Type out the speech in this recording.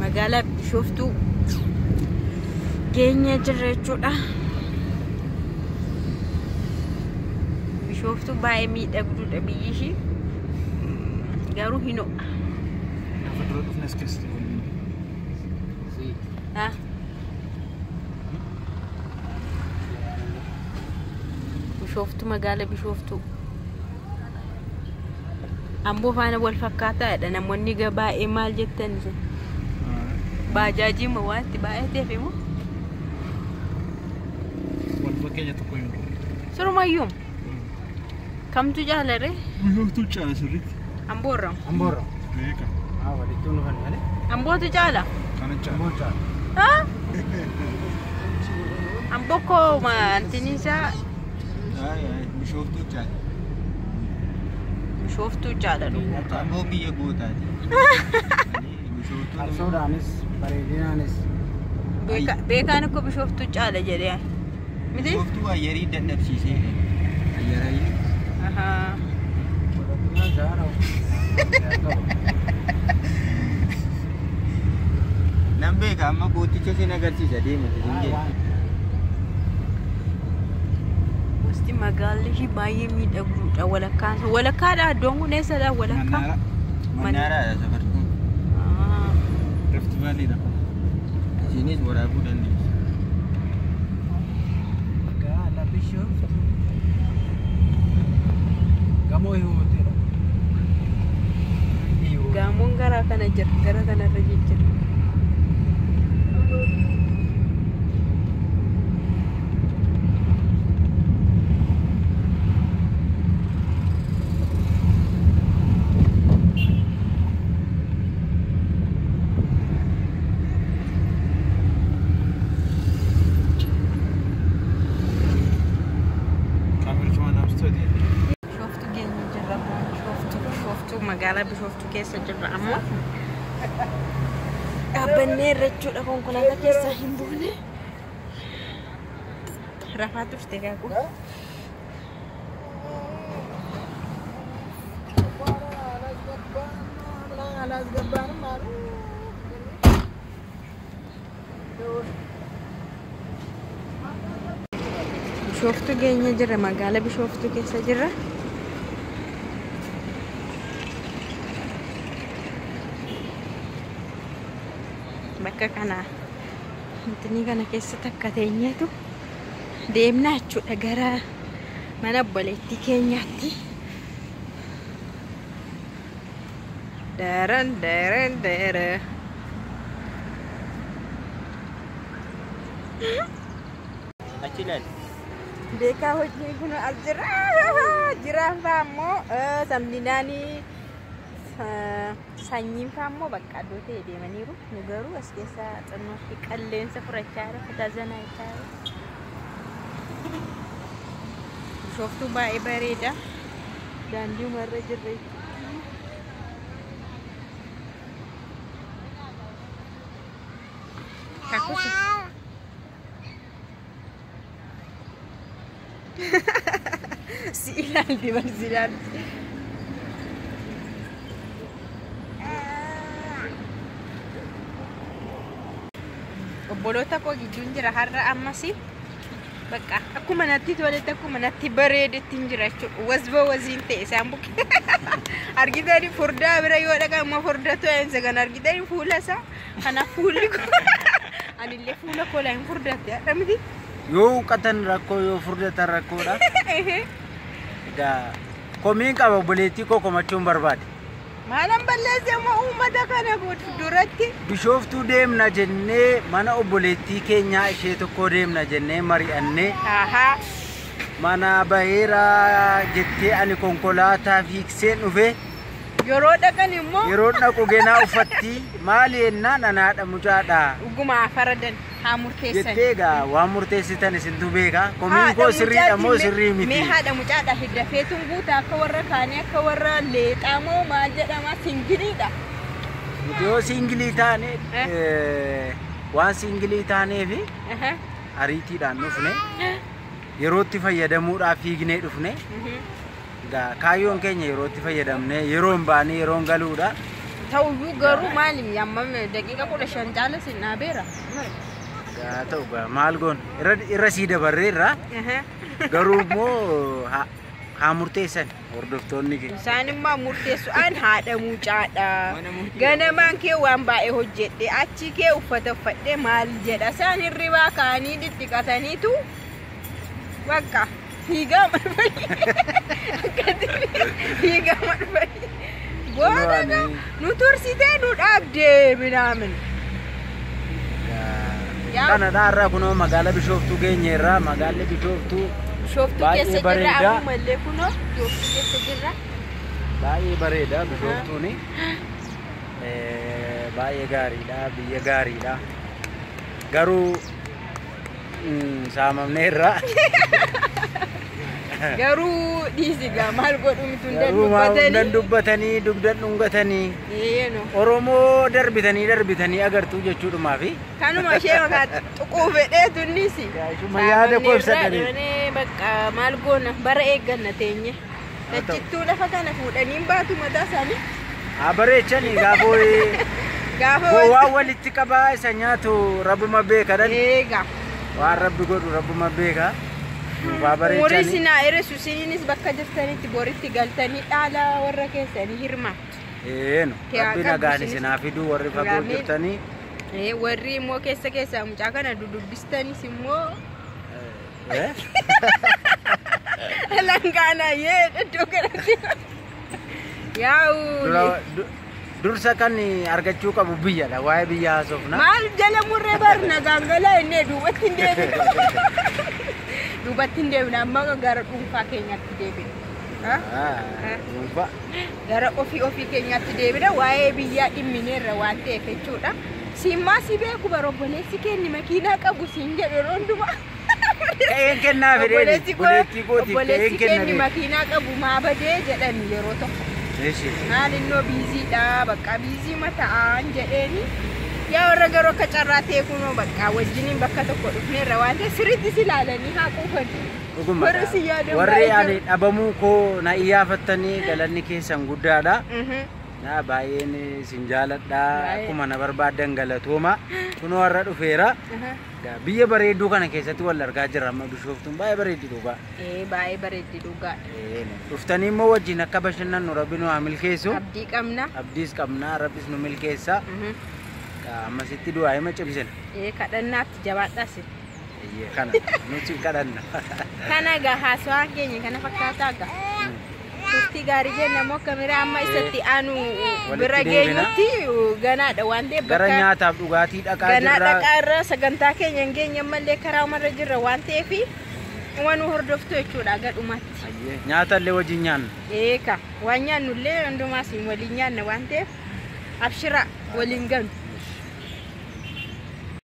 magaalaa Bishooftuu geenye jirra jechuudha. Bishooftuu baay'ee miidhagduudha biyyi ishii. Garuu hin ho'a. Bishooftuu magaalaa Bishooftuu. Amboo faana wal fakkaataadha namoonni baay'ee maal jettan baajaajii moo wanti baay'ee teefimo wal fakkeenya tokko yoo surumayyuu kamtu jaalare Bishooftuu caala sirriitti Amboorra beeka walitti nu kan Ambootu caala kana caala Amboo koo maantinisa Bishooftuu caala Bishooftuu caala Amboo biyya gootaati Alsoodhaanis bareedinaanis beekaan akka Bishooftuu caala jedhee miti Bishooftuu ayyarii dadhabsiisee ayyarii nan beeka amma gooticha sin agarsiisa deemate dinjee wasti magaalli ishii baay'ee miidhagduudha walakkaadha iddoon kun eessadha walakkaa Mannaaraadha safartuun Rift Valley'dha isinis waraabuu dandeessu magaalaa Bishooftuu gamoo hiwootedha gaamoon gara kana jira gara kanarra jira magaalaa Bishooftuu keessa jirra ammoo dhaabbannee irrachuudha konkolaataa keessa hin buune rafaa turte gaaqu Bishooftuu geenye jirra magaalaa Bishooftuu keessa jirra bakka kana intini kana keessa takka teenyeetu deemnaa jechuudha gara mana obboleettii keenyaatti daran achi laal beekaa hojii kun as jiraan fa'aa ammoo samdinaanii sanyiin fa'ammoo bakka iddoo ta'e deemaniiru nu garuu as keessa xannoo qilleensa furachaa jira kutaazanaa jechaa Bishooftuu baay'ee bareeda daandii umarra jirre kakusi si ilaalti barsi ilaalti obboloota koo gidduun jira har'a ammasi bakka akkuma natti toletti akkuma natti bareedetti jira jechuudha wasba wasiin ta'e isaan bukke argitanii furdaa bira yoo dhagaa amma furdatu eensa kan argitanii fuula isaa kana fuulli anillee fuula koolaa hin furdatte hadha miti yoo qatan rakkoo yoo furdatan rakkoodha egaa komiin qaba obboleettii koo komachuun barbaade maalan balleesse moo uummata kana duratti Bishooftuu deemna jennee mana obboleettii keenyaa ishee tokko deemna jennee mari'annee mana baheera jettee ani konkolaataa fiikseen dhufe yeroo dhaqan immoo yeroo dhaqu geenaa uffatti maali ennaan anaadha mucaadha dhuguma faradan haa murteessan jettee egaa waan murteessitan isintu beeka komiin koo sirriidha moo sirrii miti mee haadha mucaadha hiddafeetuun guutaa akka warra kaanii akka warra leexaa moo maal jedhama singiliidha yoo singilii taane waan singilii taaneefi ariitiidhaan dhufne yerootti fayyadamuudhaaf fiignee dhufne kaayyoon keenya yerootti fayyadamne yeroon baanii yeroon galuudha ta'uyyuu garuu maali yammame daqiiqa 15 caala sin dhaabeera. Gaa ta'u gaa maal goon irra sii dabarreerra garuu immoo haa murteessan hordoftoonni kee. Isaan immoo murteessu an haadha mucaadha. Ganamaan kee waan baay'ee hojjedhe achi kee uffata uffadhe maal jedha isaan hirribaa kaanii dhidhiqataniitu bakka fiigaa marfanii fiigaa marfanii booda nu tursitee nu dhaabdee minaamin. Kana dhaarraa kunoo magaalaa Bishooftuu geenyeerra magaalli Bishooftuu Bishooftuu keessa jirra ammallee kunoo Bishooftuu keessa jirra. Baay'ee bareeda Bishooftuuni. Baay'ee gaariidha biyya gaariidha. Garuu saamamneerra. Garuu dhiisigaa maal godhu mitu hin dubbatanii dugdan dhungatanii Oromoo darbitanii agartuu jechuudhumaafi kanuma ishee maqaa tuquu fedhee tunnisi yaada koo ibsadhanii bakka maal goona bara eegganna teenye dachittuu lafa kana fuudhanii baatu mataa isaanii bareechanii gaafoo waan walitti qabaa isa nyaatu rabbuma beekadhan waan rabbi godhu rabbuma beeka. Umurii sinaa eresu sininis bakka jirtanitti boritti galtanii dhaala warra keessanii hirmaattu. No rabbi nagaan isinaa fiduu warri fagoo jirtanii. Warri immoo keessa mucaa kana dudubbistanis immoo langaana iddoo kanatti yaa'u dursa kan argachuu qabu biyyadha waa'ee biyya haasofna. Maal jala murree barna gaangala inni duubatti hin deebiin. Duubatti hin deebiin amma gara dhuunfaa keenyatti deebiin. Dhuunfaa. Gara ofii keenyatti deebiin waa'ee biyyaa dhimmineerra waan ta'eef jechuudha. Simmaa si beeku bara obboleessi keenya makiinaa qabu siin jedhu yeroo hundumaa. Ka'een kennaa fedhee obboleettii gootiif obboleessi keenya makiinaa qabu maa badee jedhani yeroo tokko. Maal innoo biiziidha bakka biizii mataan jedheeni yaa warra garuu akka carraa ta'e kunoo bakka wajjiniin bakka tokko dhufneerra waan ta'eef sirriitti si ilaalanii haa quufan. Warri ani dhabamuu koo na iyyafattanii galanni keessan guddaadha. Na baay'een sin jaaladha akkuma na barbaadan galatooma kunoo warra dhufeera. Biyya bareedduu kana keessatti wal argaa jirra amma Bishooftuun baay'ee bareeddi dhugaa. Baay'ee bareeddi dhugaa. Dhuftanii immoo wajjin akka bashannannu rabbi nu haa milkeessu. Abdii qabna. Abdiis qabna rabbis nu milkeessa. Ammasitti du'aa hima cimsan. Kadhannaatti jabaadhaas. Kana nuti kadhanna. Kana egaa haasawaan keenya kana fakkaataa egaa. Turtii gaarii jenna immoo kamera amma isatti aanu bira geenyutti ganaadha waan ta'eef gara nyaataaf dhugaatii dhaqaa jirra. Ganaa dhaqaa irra sagantaa keenya hin geenye ammallee karaa umarra jirra waan ta'eef waan hordoftu jechuudha gadhumatti. Nyaata illee wajjin nyaanna. Waan nyaannu illee hundumaas waliin nyaanna waan ta'eef abshira waliin ganu.